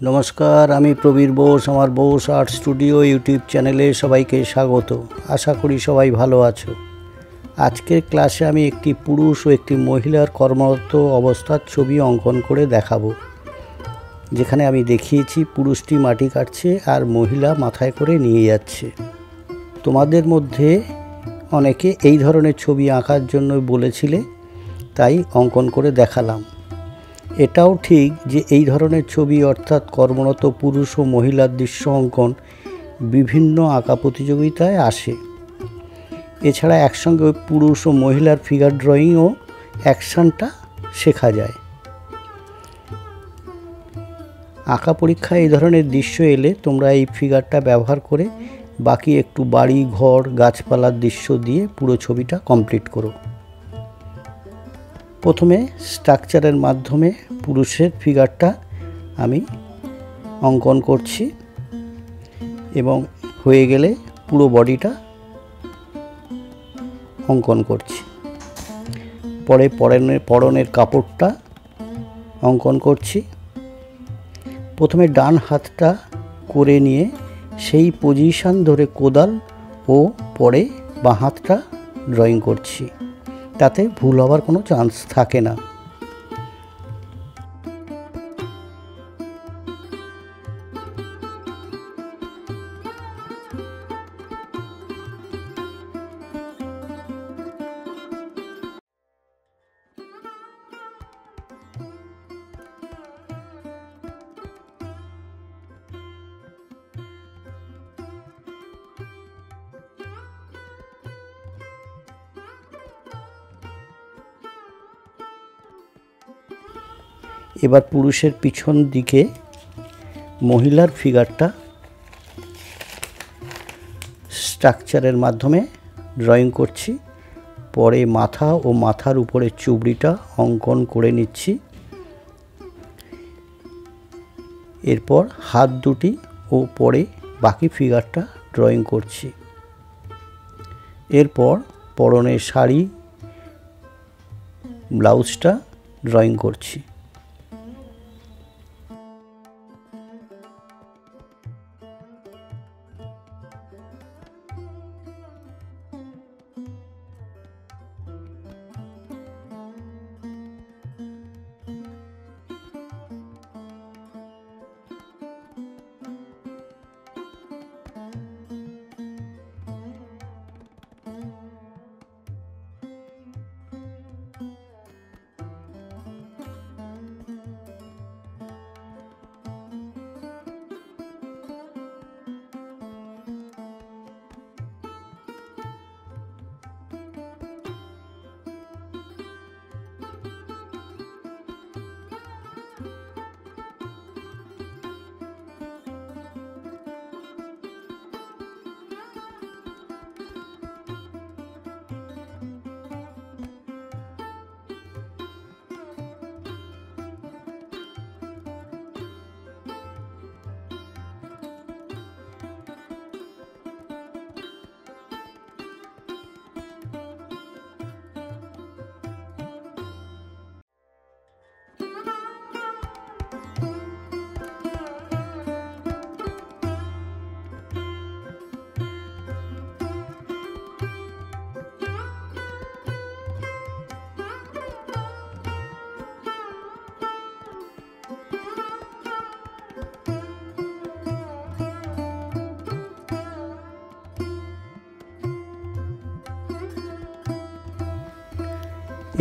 नमस्कार आमी प्रबीर बोस आमार बोस आर्ट स्टूडियो यूट्यूब चैनेले सबाइके स्वागत। आशा करी सबाई भालो आछो। आजकेर क्लासे आमी एकटी पुरुष ओ एकटी महिलार कर्मरत अवस्थार छवि अंकन करे देखाबो। जेखाने आमी देखिएछि पुरुषटी माटी काटछे आर महिला माथाय करे निये जाच्छे। तोमादेर मध्ये अनेके एई धरनेर छवि आँकार जन्य बोलेछिले, ताई अंकन करे देखालाम। एटाओ ठीक जे এই ধরনের ছবি অর্থাৎ কর্মরত পুরুষ ও মহিলার দৃশ্য অঙ্কন বিভিন্ন আঁকা প্রতিযোগিতায় আসে। এছাড়া একসঙ্গে পুরুষ ও মহিলার ফিগার ড্রয়িং ও অ্যাকশনটা শেখা যায়। আঁকা পরীক্ষায় এই ধরনের দৃশ্য এলে তোমরা এই ফিগারটা ব্যবহার করে বাকি একটু বাড়ি ঘর গাছপালার দৃশ্য দিয়ে পুরো ছবিটা কমপ্লিট করো। प्रथमे स्ट्राक्चारेर माध्यमे पुरुषेर फिगारटा आमी अंकन करछि एबं हये गेले पुरो बडिटा अंकन करछि। परे परनेर कापड़टा अंकन करछि। प्रथमे डान हाथटा करे निये सेई पजिशन धरे कोदाल ओ परे बाँ हाथटा ड्रयिंग करछि। ताते भूल हওয়ার কোনো চান্স থাকে না। एबार पुरुषेर पिछन दिके महिलार फिगारटा स्ट्राक्चारेर माध्यमे ड्रयिंग करछि। परे माथा ओ माथार उपरे चुबड़ीटा अंकन करे निচ্ছি। एरपर हाथ दुटी ओ परे बाकी फिगारटा ड्रयिंग करछि। एरपर परने शाड़ी ब्लाउजटा ड्रयिंग करछि।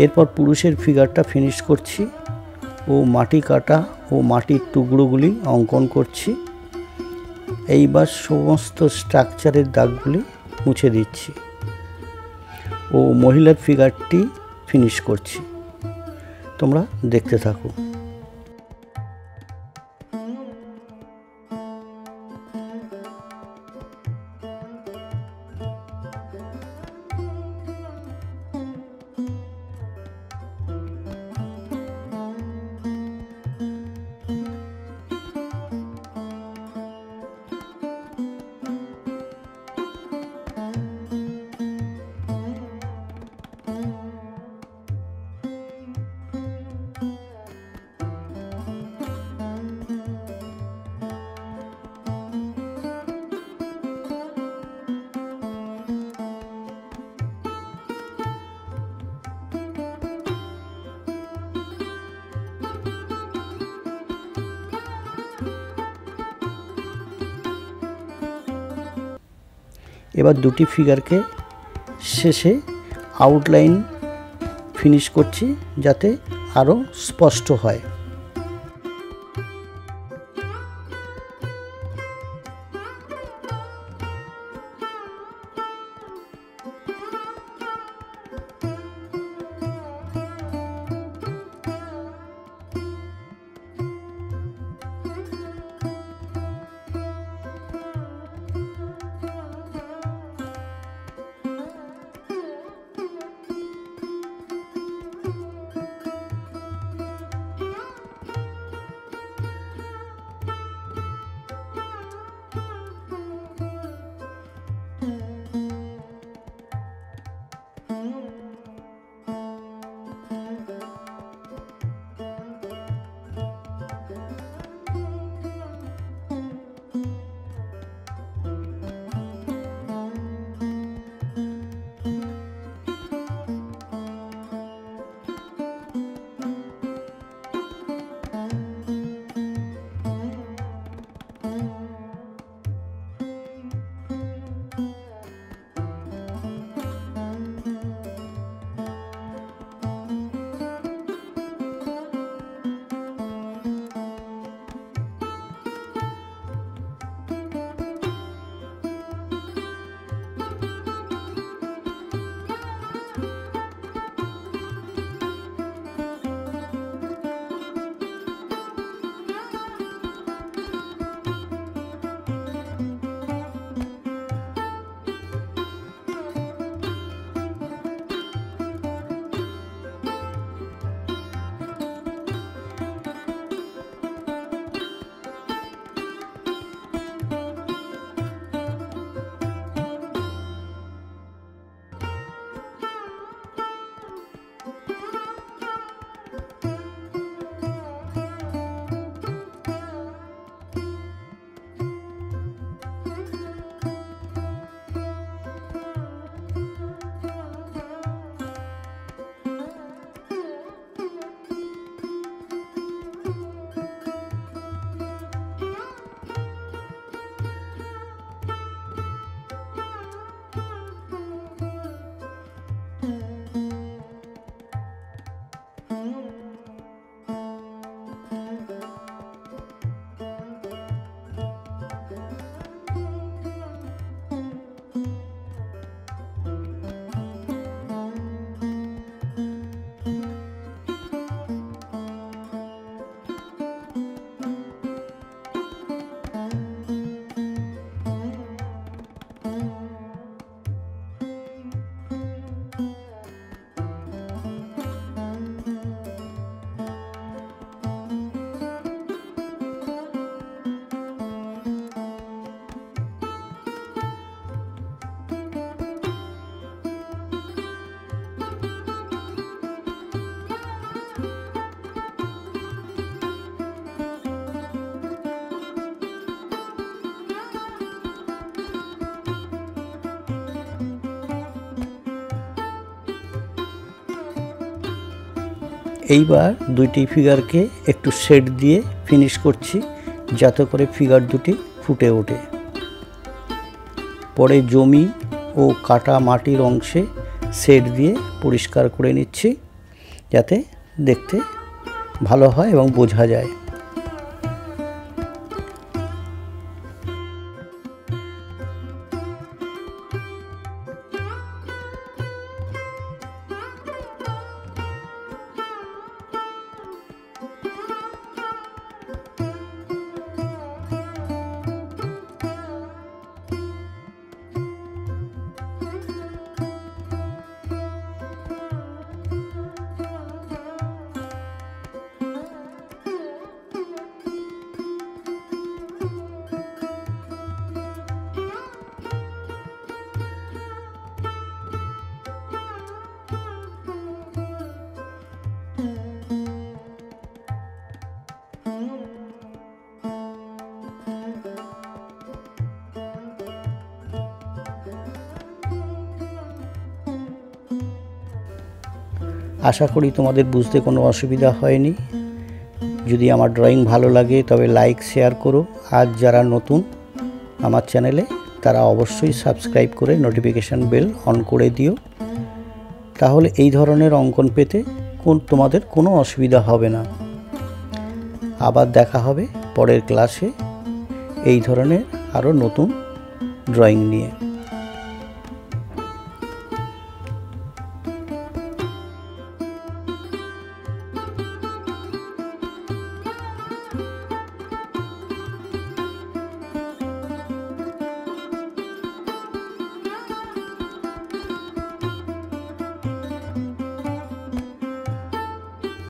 एरपर पुरुषेर फिगारटा फिनिश करछि ओ माटी काटा ओ माटिर टुकरोगुली अंकन करछि। एइबार समस्त स्ट्राक्चारेर दागगुली मुछे दिচ্ছি ओ महिलार फिगारटी फिनिश करछि। तोमरा देखते थाको। এবার দুটি ফিগারকে শেষে আউটলাইন ফিনিশ করছি যাতে আরও স্পষ্ট হয়। এইবার দুইটি ফিগারকে একটু শেড দিয়ে ফিনিশ করছি যাতে করে ফিগার দুটি ফুটে ওঠে। পরে জমি ও কাটা মাটির অংশে শেড দিয়ে পরিষ্কার করে নিচ্ছি যাতে দেখতে ভালো হয় এবং বোঝা যায়। আশা করি তোমাদের বুঝতে কোনো অসুবিধা হয়নি। যদি আমার ড্রয়িং ভালো লাগে তবে লাইক শেয়ার করো। আর যারা নতুন আমার চ্যানেলে তারা অবশ্যই সাবস্ক্রাইব করে নোটিফিকেশান বেল অন করে দিও, তাহলে এই ধরনের অঙ্কন পেতে তোমাদের কোনো অসুবিধা হবে না। আবার দেখা হবে পরের ক্লাসে এই ধরনের আরও নতুন ড্রয়িং নিয়ে।